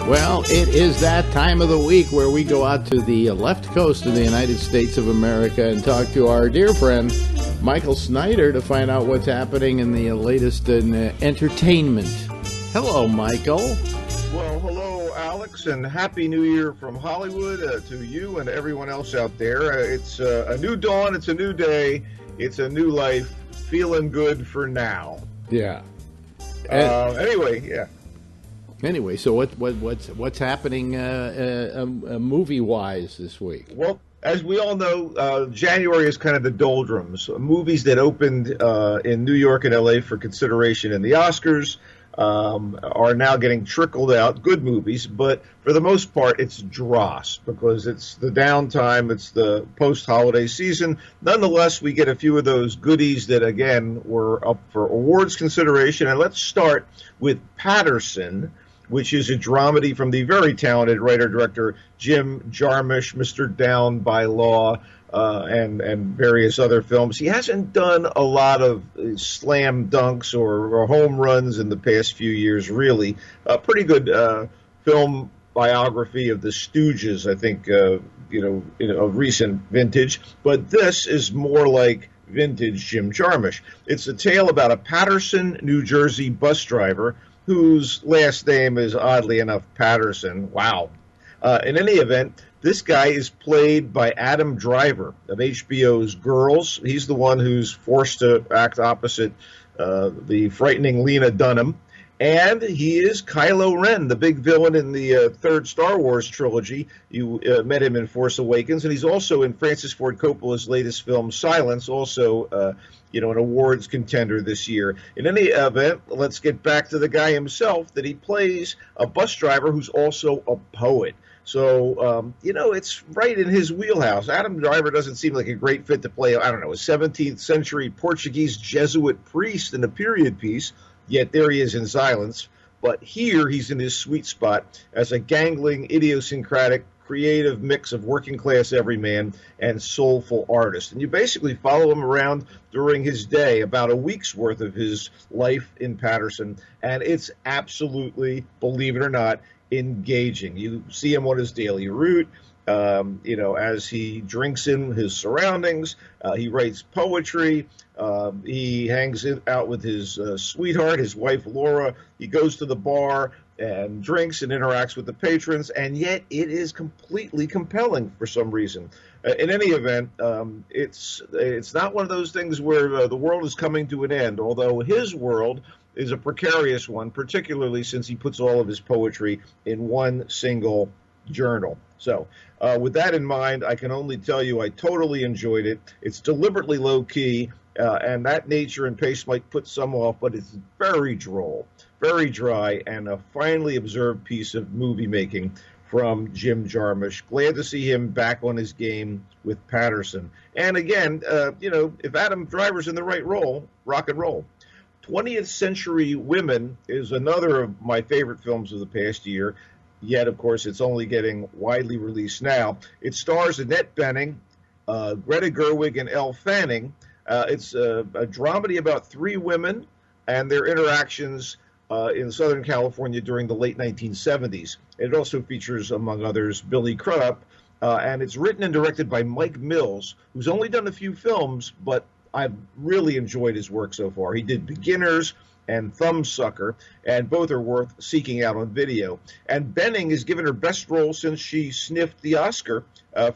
Well, it is that time of the week where we go out to the left coast of the United States of America and talk to our dear friend, Michael Snyder, to find out what's happening in the latest in entertainment. Hello, Michael. Well, hello, Alex, and Happy New Year from Hollywood to you and everyone else out there. It's a new dawn, it's a new day, it's a new life, feeling good for now. Yeah. Anyway, so what's happening movie wise this week? Well, as we all know, January is kind of the doldrums. Movies that opened in New York and LA for consideration in the Oscars are now getting trickled out. Good movies, but for the most part, it's dross because it's the downtime, it's the post-holiday season. Nonetheless, we get a few of those goodies that, again, were up for awards consideration. And let's start with Paterson, which is a dramedy from the very talented writer-director Jim Jarmusch, Mr. Down by Law, and various other films. He hasn't done a lot of slam dunks or home runs in the past few years, really. A pretty good film biography of the Stooges, I think, of recent vintage. But this is more like vintage Jim Jarmusch. It's a tale about a Paterson, New Jersey bus driver whose last name is, oddly enough, Patterson. Wow. In any event, this guy is played by Adam Driver of HBO's Girls. He's the one who's forced to act opposite the frightening Lena Dunham. And he is Kylo Ren, the big villain in the third Star Wars trilogy. You met him in Force Awakens. And he's also in Francis Ford Coppola's latest film, Silence, also an awards contender this year. In any event, let's get back to the guy himself, that he plays a bus driver who's also a poet. So, it's right in his wheelhouse. Adam Driver doesn't seem like a great fit to play, a 17th century Portuguese Jesuit priest in a period piece, yet there he is in Silence. But here he's in his sweet spot as a gangling, idiosyncratic, creative mix of working-class everyman and soulful artist. And you basically follow him around during his day, about a week's worth of his life in Paterson, and it's absolutely, believe it or not, engaging. You see him on his daily route, as he drinks in his surroundings. He writes poetry. He hangs out with his sweetheart, his wife Laura. He goes to the bar and drinks and interacts with the patrons, and yet it is completely compelling for some reason. In any event, it's not one of those things where the world is coming to an end, although his world is a precarious one, particularly since he puts all of his poetry in one single journal. So with that in mind, I can only tell you I totally enjoyed it. It's deliberately low-key, and that nature and pace might put some off, but it's very droll, very dry, and a finely observed piece of movie making from Jim Jarmusch. Glad to see him back on his game with Paterson. And again, if Adam Driver's in the right role, rock and roll. 20th Century Women is another of my favorite films of the past year, yet, of course, it's only getting widely released now. It stars Annette Bening, Greta Gerwig, and Elle Fanning. It's a dramedy about three women and their interactions in Southern California during the late 1970s. It also features, among others, Billy Crudup, and it's written and directed by Mike Mills, who's only done a few films, but I've really enjoyed his work so far. He did Beginners and Thumbsucker, and both are worth seeking out on video. And Bening is given her best role since she sniffed the Oscar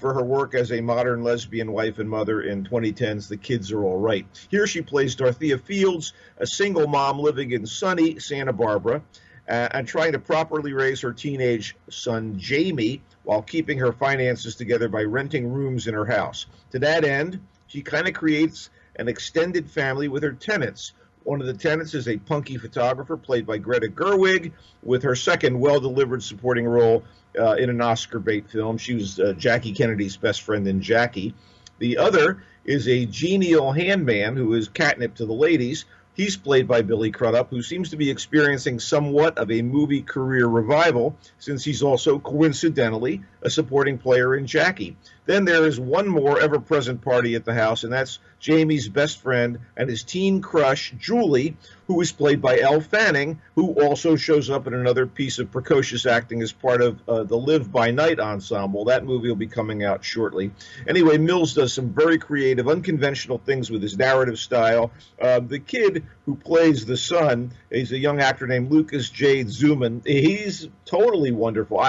for her work as a modern lesbian wife and mother in 2010's The Kids Are All Right. Here she plays Dorothea Fields, a single mom living in sunny Santa Barbara, and trying to properly raise her teenage son Jamie while keeping her finances together by renting rooms in her house. To that end, she kind of creates an extended family with her tenants. One of the tenants is a punky photographer played by Greta Gerwig, with her second well-delivered supporting role in an Oscar bait film. She was Jackie Kennedy's best friend in Jackie. The other is a genial handman who is catnip to the ladies. He's played by Billy Crudup, who seems to be experiencing somewhat of a movie career revival, since he's also, coincidentally, a supporting player in Jackie. Then there is one more ever-present party at the house, and that's Jamie's best friend and his teen crush, Julie, who is played by Elle Fanning, who also shows up in another piece of precocious acting as part of the Live by Night ensemble. That movie will be coming out shortly. Anyway, Mills does some very creative, unconventional things with his narrative style. The kid who plays the son is a young actor named Lucas J. Zuman. He's totally wonderful.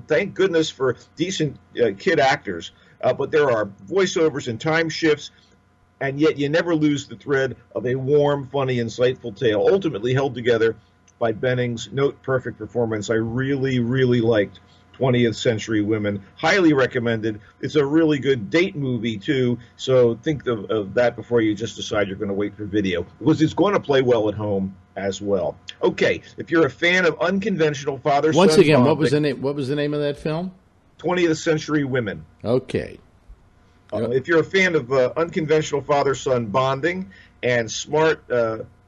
Thank goodness for decent kid actors. But there are voiceovers and time shifts, and yet you never lose the thread of a warm, funny, insightful tale, ultimately held together by Benning's note-perfect performance. I really, really liked 20th Century Women. Highly recommended. It's a really good date movie, too, so think of that before you just decide you're going to wait for video, because it's going to play well at home as well. Okay, if you're a fan of unconventional father-son Once again, bonding, what was the name of that film? 20th Century Women. Okay. If you're a fan of unconventional father-son bonding and smart,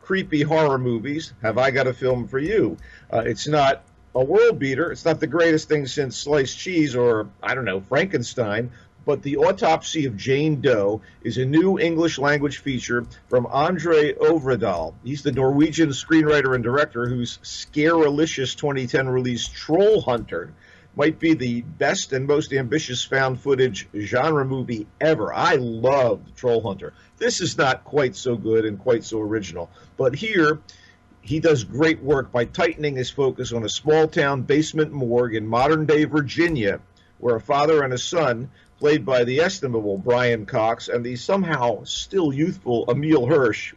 creepy horror movies, have I got a film for you? It's not a world beater. It's not the greatest thing since sliced cheese or, I don't know, Frankenstein, but The Autopsy of Jane Doe is a new English language feature from Andre Øvredal. He's the Norwegian screenwriter and director whose Scaralicious 2010 release Troll Hunter might be the best and most ambitious found footage genre movie ever. I loved Troll Hunter. This is not quite so good and quite so original, but here he does great work by tightening his focus on a small-town basement morgue in modern-day Virginia, where a father and a son, played by the estimable Brian Cox and the somehow still youthful Emil Hirsch,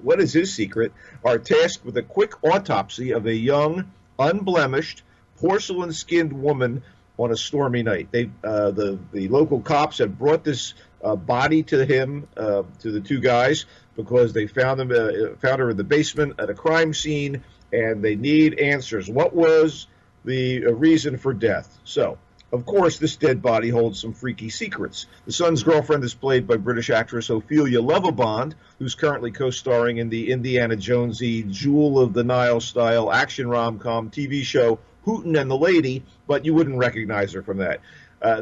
what is his secret, are tasked with a quick autopsy of a young, unblemished, porcelain-skinned woman on a stormy night. The local cops have brought this body to him, to the two guys, because they found her in the basement at a crime scene, and they need answers. What was the reason for death? So, of course, this dead body holds some freaky secrets. The son's girlfriend is played by British actress Ophelia Lovibond, who's currently co-starring in the Indiana Jonesy Jewel of the Nile style action rom-com TV show Hootin' and the Lady, but you wouldn't recognize her from that.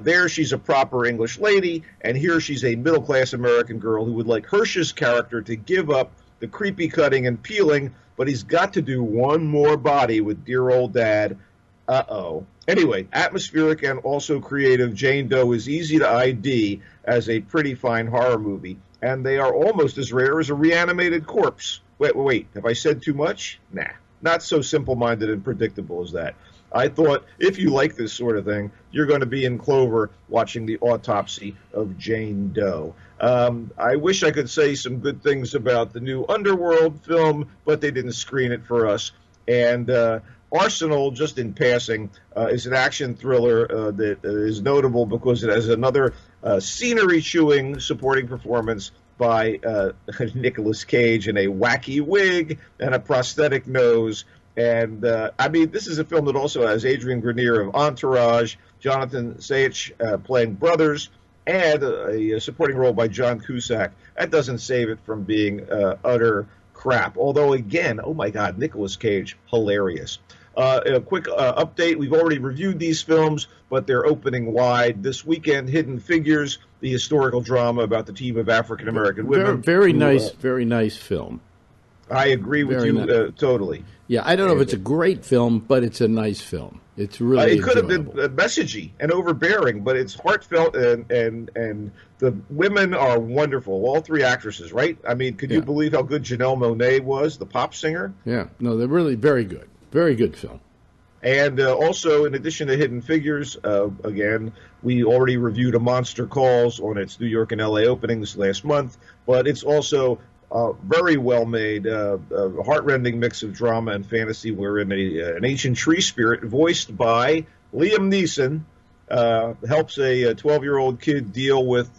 There she's a proper English lady, and here she's a middle-class American girl who would like Hirsch's character to give up the creepy cutting and peeling, but he's got to do one more body with dear old dad. Uh-oh. Anyway, atmospheric and also creative, Jane Doe is easy to ID as a pretty fine horror movie, and they are almost as rare as a reanimated corpse. Wait, have I said too much? Nah, not so simple-minded and predictable as that. I thought if you like this sort of thing, you're going to be in clover watching The Autopsy of Jane Doe. I wish I could say some good things about the new Underworld film, but they didn't screen it for us. And Arsenal, just in passing, is an action thriller that is notable because it has another scenery-chewing supporting performance by Nicolas Cage in a wacky wig and a prosthetic nose. And, this is a film that also has Adrian Grenier of Entourage, Jonathan Sayich playing brothers, and a supporting role by John Cusack. That doesn't save it from being utter crap. Although, again, oh my God, Nicolas Cage, hilarious. A quick update. We've already reviewed these films, but they're opening wide. This weekend, Hidden Figures, the historical drama about the team of African-American women. Very nice film. I agree with you totally. Yeah, I don't know if it's a great film, but it's a nice film. It's really it could have been messagey and overbearing, but it's heartfelt, and the women are wonderful. All three actresses, right? I mean, could you believe how good Janelle Monáe was, the pop singer? Yeah, no, they're really very good. Very good film. And also, in addition to Hidden Figures, again, we already reviewed A Monster Calls on its New York and L.A. openings last month, but it's also very well made, heartrending mix of drama and fantasy, wherein an ancient tree spirit voiced by Liam Neeson helps a 12-year-old kid deal with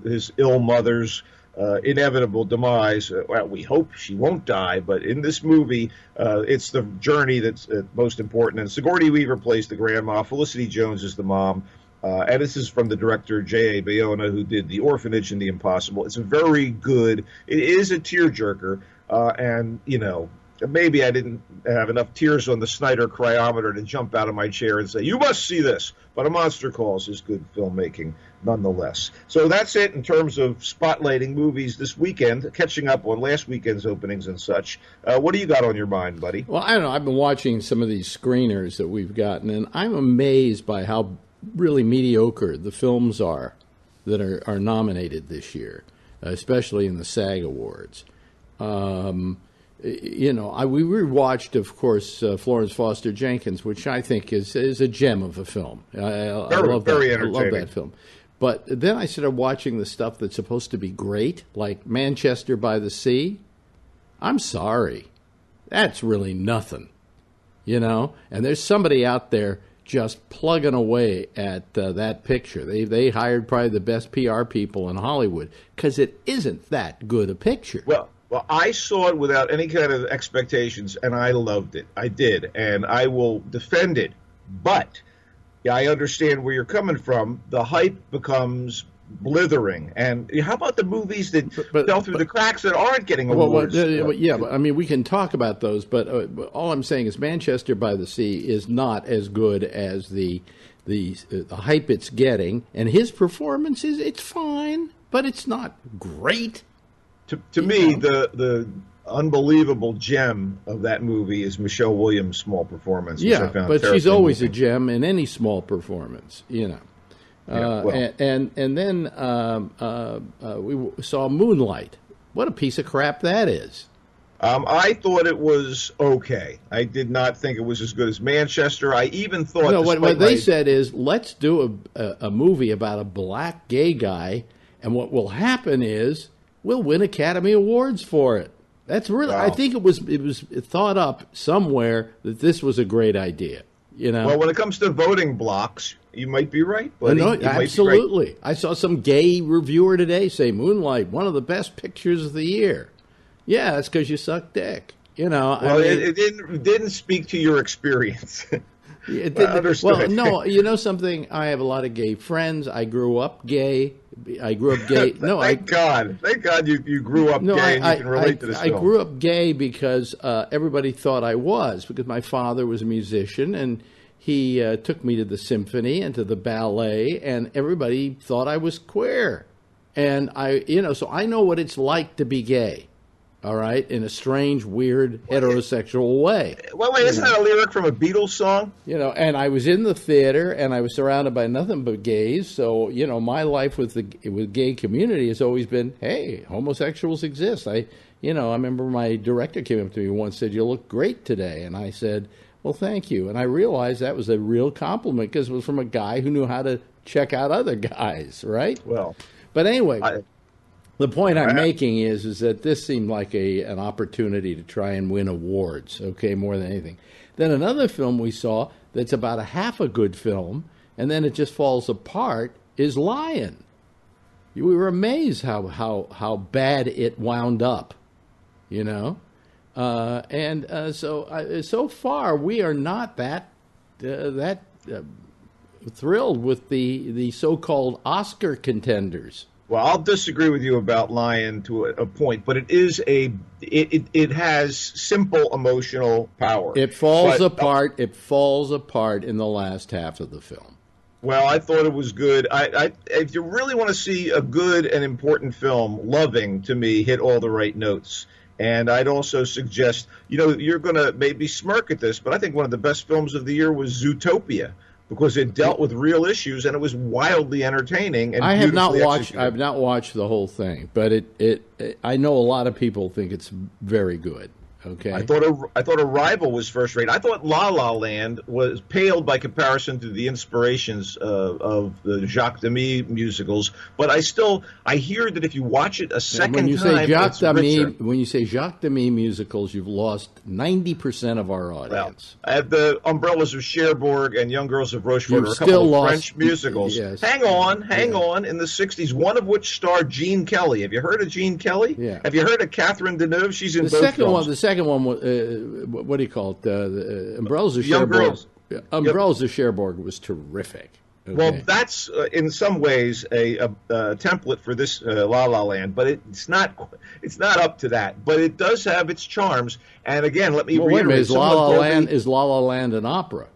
his ill mother's inevitable demise. Well, we hope she won't die, but in this movie, it's the journey that's most important. And Sigourney Weaver plays the grandma. Felicity Jones is the mom. And this is from the director, J.A. Bayona, who did The Orphanage and The Impossible. It's a very good, it is a tearjerker, and, maybe I didn't have enough tears on the Snyder cryometer to jump out of my chair and say, "You must see this." But A Monster Calls is good filmmaking nonetheless. So that's it in terms of spotlighting movies this weekend, catching up on last weekend's openings and such. What do you got on your mind, buddy? Well, I don't know. I've been watching some of these screeners that we've gotten, and I'm amazed by how really mediocre the films are that are nominated this year, especially in the SAG Awards. We rewatched, of course, Florence Foster Jenkins, which I think is a gem of a film. I love that film. But then I started watching the stuff that's supposed to be great, like Manchester by the Sea. I'm sorry. That's really nothing, And there's somebody out there just plugging away at that picture. They hired probably the best PR people in Hollywood because it isn't that good a picture. Well, I saw it without any kind of expectations, and I loved it. I did, and I will defend it. But I understand where you're coming from. The hype becomes blithering. And how about the movies that fell through the cracks that aren't getting awards? We can talk about those, but all I'm saying is Manchester by the Sea is not as good as the hype it's getting, and his performance it's fine, but it's not great. To me, the unbelievable gem of that movie is Michelle Williams' small performance. Yeah, but she's always a gem in any small performance, And then we saw Moonlight. What a piece of crap that is. I thought it was okay. I did not think it was as good as Manchester. I even thought... No, what they said is, let's do a movie about a black gay guy, and what will happen is we'll win Academy Awards for it. That's really... Wow. I think it was thought up somewhere that this was a great idea. Well, when it comes to voting blocks, you might be right, buddy. No, absolutely. Right. I saw some gay reviewer today say Moonlight, one of the best pictures of the year. Yeah, that's because you suck dick. It didn't speak to your experience. It didn't. Well, no, something? I have a lot of gay friends. I grew up gay. No, Thank God you grew up gay and you can relate to this film. I grew up gay because everybody thought I was, because my father was a musician and he took me to the symphony and to the ballet, and everybody thought I was queer. And so I know what it's like to be gay. All right, in a strange, weird, heterosexual way. Wait, isn't that a lyric from a Beatles song? And I was in the theater, and I was surrounded by nothing but gays. So, my life with the gay community has always been, hey, homosexuals exist. I remember my director came up to me once and said, "You look great today," and I said, "Well, thank you." And I realized that was a real compliment because it was from a guy who knew how to check out other guys, right? Well, but anyway. The point I'm making is that this seemed like an opportunity to try and win awards, okay, more than anything. Then another film we saw that's about a half a good film, and then it just falls apart, is Lion. We were amazed how bad it wound up, so far we are not that thrilled with the so-called Oscar contenders. Well, I'll disagree with you about Lion to a point, but it has simple emotional power. It falls apart. It falls apart in the last half of the film. Well, I thought it was good. If you really want to see a good and important film, Loving, to me, hit all the right notes. And I'd also suggest, you're going to maybe smirk at this, but I think one of the best films of the year was Zootopia, because it dealt with real issues and it was wildly entertaining. And I have not watched the whole thing, but I know a lot of people think it's very good. Okay. I thought Arrival was first rate. I thought La La Land was paled by comparison to the inspirations of the Jacques Demy musicals. But I hear that if you watch it a second time, it's richer. When you say Jacques Demy musicals, you've lost 90% of our audience. Well, the Umbrellas of Cherbourg and Young Girls of Rochefort are a couple of French musicals. Yes. Hang on, in the 60s, one of which starred Gene Kelly. Have you heard of Gene Kelly? Yeah. Have you heard of Catherine Deneuve? She's in both films. The second one, what do you call it? The Umbrellas of Cherbourg. Umbrellas of Cherbourg was terrific. Okay. Well, that's in some ways a template for this La La Land, but it's not up to that. But it does have its charms. And again, let me Well, wait a minute. reiterate: Is La La Land an opera?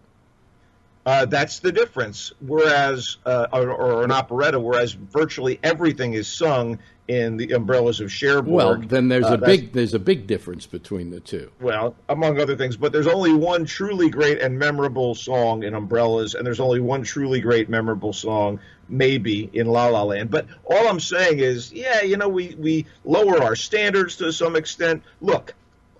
That's the difference. Whereas, or an operetta, whereas virtually everything is sung in the umbrellas of Cherbourg. Well, then there's a big difference between the two. Well, among other things, but there's only one truly great and memorable song in Umbrellas, and there's only one truly great, memorable song, maybe, in La La Land. But all I'm saying is, yeah, we lower our standards to some extent. Look,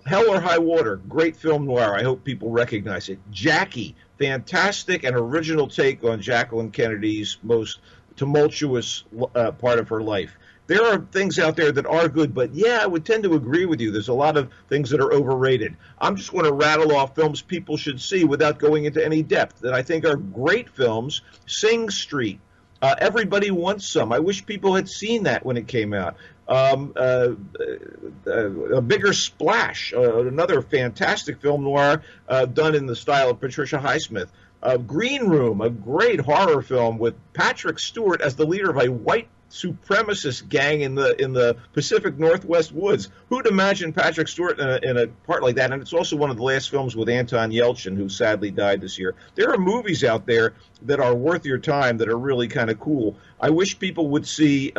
Hell or High Water, great film noir. I hope people recognize it. Jackie, fantastic and original take on Jacqueline Kennedy's most tumultuous part of her life. There are things out there that are good, but yeah, I would tend to agree with you. There's a lot of things that are overrated. I'm just going to rattle off films people should see without going into any depth that I think are great films. Sing Street. Everybody Wants Some. I wish people had seen that when it came out. A Bigger Splash, another fantastic film noir done in the style of Patricia Highsmith. Green Room, a great horror film with Patrick Stewart as the leader of a white supremacist gang in the Pacific Northwest woods. Who'd imagine Patrick Stewart in a part like that? And it's also one of the last films with Anton Yelchin, who sadly died this year. There are movies out there that are worth your time that are really kind of cool. I wish people would see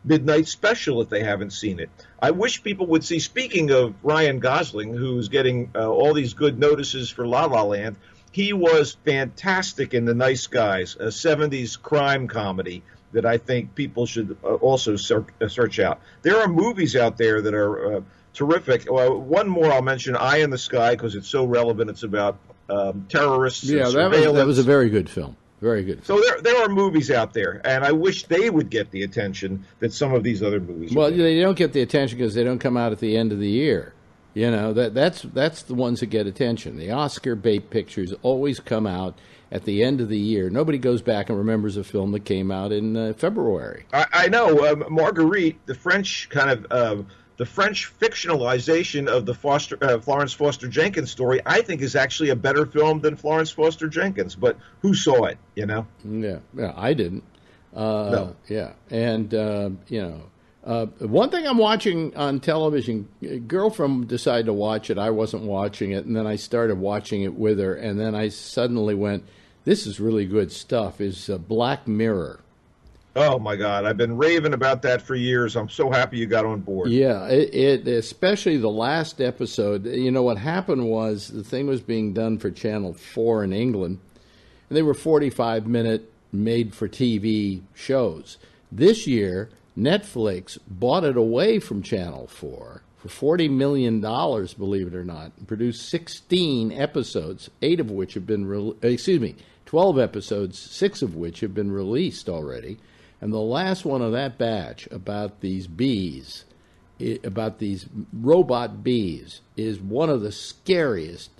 Midnight Special if they haven't seen it. I wish people would see, speaking of Ryan Gosling, who's getting all these good notices for La La Land, he was fantastic in The Nice Guys, a 70s crime comedy that I think people should also search out. There are movies out there that are terrific. One more I'll mention, Eye in the Sky, because it's so relevant. It's about terrorists. Yeah, that was a very good film. Very good. So there are movies out there, and I wish they would get the attention that some of these other movies. Well, they don't get the attention because they don't come out at the end of the year. That's the ones that get attention. The Oscar bait pictures always come out at the end of the year. Nobody goes back and remembers a film that came out in February. I know. Marguerite, the French the French fictionalization of the Florence Foster Jenkins story, I think is actually a better film than Florence Foster Jenkins. But who saw it? Yeah, I didn't. No. Yeah, and one thing I'm watching on television, a girlfriend decided to watch it. I wasn't watching it, and then I started watching it with her, and then I suddenly went, this is really good stuff, is Black Mirror. Oh, my God. I've been raving about that for years. I'm so happy you got on board. Yeah, it especially the last episode. What happened was the thing was being done for Channel 4 in England, and they were 45-minute made-for-TV shows. This year, Netflix bought it away from Channel 4 for $40 million, believe it or not, and produced 16 episodes, 8 of which have been 12 episodes, 6 of which have been released already. And the last one of that batch about these bees, about these robot bees, is one of the scariest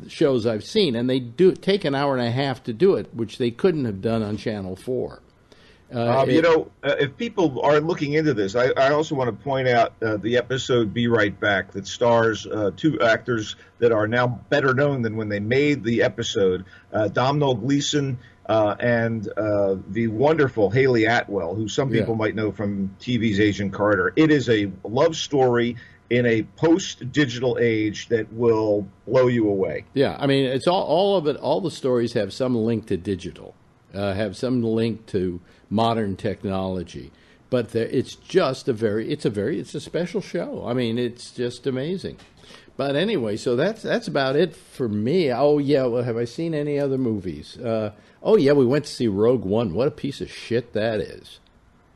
shows I've seen. And they take an hour and a half to do it, which they couldn't have done on Channel 4. If people are looking into this, I also want to point out the episode Be Right Back that stars 2 actors that are now better known than when they made the episode, Domhnall Gleeson and the wonderful Haley Atwell, who some people might know from TV's Agent Carter. It is a love story in a post-digital age that will blow you away. Yeah, I mean, it's all of it. All the stories have some link to digital, have some link to modern technology, but it's just it's a special show. I mean, it's just amazing. But anyway, so that's about it for me. Oh yeah, well, have I seen any other movies? Oh yeah, we went to see Rogue One. What a piece of shit that is.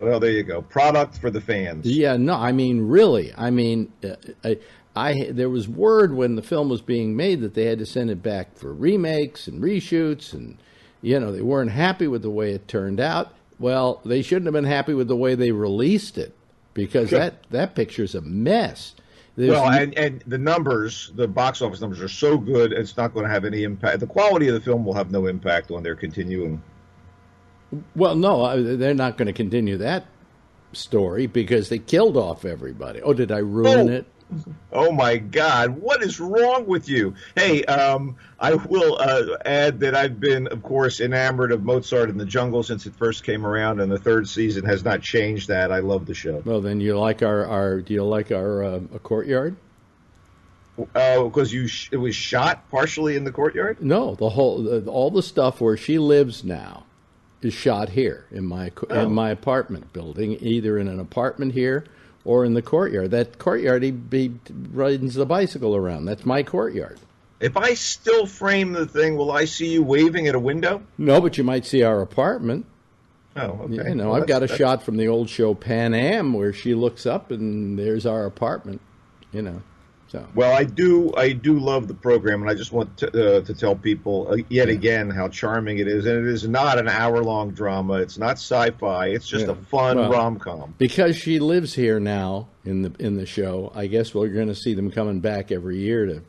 Well, there you go. Product for the fans. Yeah, no, I mean, really. I mean, there was word when the film was being made that they had to send it back for remakes and reshoots, and they weren't happy with the way it turned out. Well, they shouldn't have been happy with the way they released it, because that picture's a mess. And the numbers, the box office numbers are so good, it's not going to have any impact. The quality of the film will have no impact on their continuing. Well, no, they're not going to continue that story because they killed off everybody. Oh, did I ruin it? Oh my God, what is wrong with you? Hey, I will add that I've been, of course, enamored of Mozart in the Jungle since it first came around, and the third season has not changed that. I love the show. Well, then you like do you like our courtyard? Because it was shot partially in the courtyard? No, all the stuff where she lives now is shot here in my apartment building, either in an apartment here or in the courtyard. That courtyard, he rides the bicycle around. That's my courtyard. If I still frame the thing, will I see you waving at a window? No, but you might see our apartment. Oh, okay. You know, I've got a shot from the old show Pan Am where she looks up and there's our apartment. You know. So. Well, I do love the program, and I just want to tell people yet again how charming it is. And it is not an hour-long drama. It's not sci-fi. It's just a fun rom-com. Because she lives here now in the show, I guess we're going to see them coming back every year to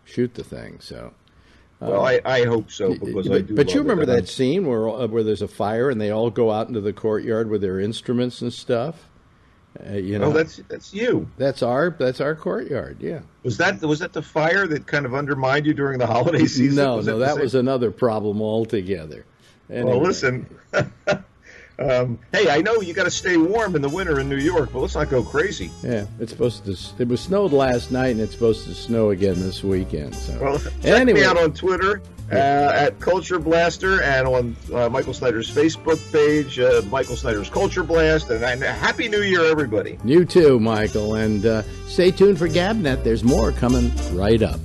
shoot the thing. So. Well, I hope so because I do. But you remember that scene where there's a fire and they all go out into the courtyard with their instruments and stuff. Oh, that's you. That's our courtyard. Yeah. Was that the fire that kind of undermined you during the holiday season? No, that was another problem altogether. Anyway. Well, listen. Hey, I know you got to stay warm in the winter in New York, but let's not go crazy. Yeah, it was snowed last night, and it's supposed to snow again this weekend. So, well, check me out on Twitter. At Culture Blaster and on Michael Snyder's Facebook page, Michael Snyder's Culture Blast. And Happy New Year, everybody. You too, Michael. And stay tuned for GABNet. There's more coming right up.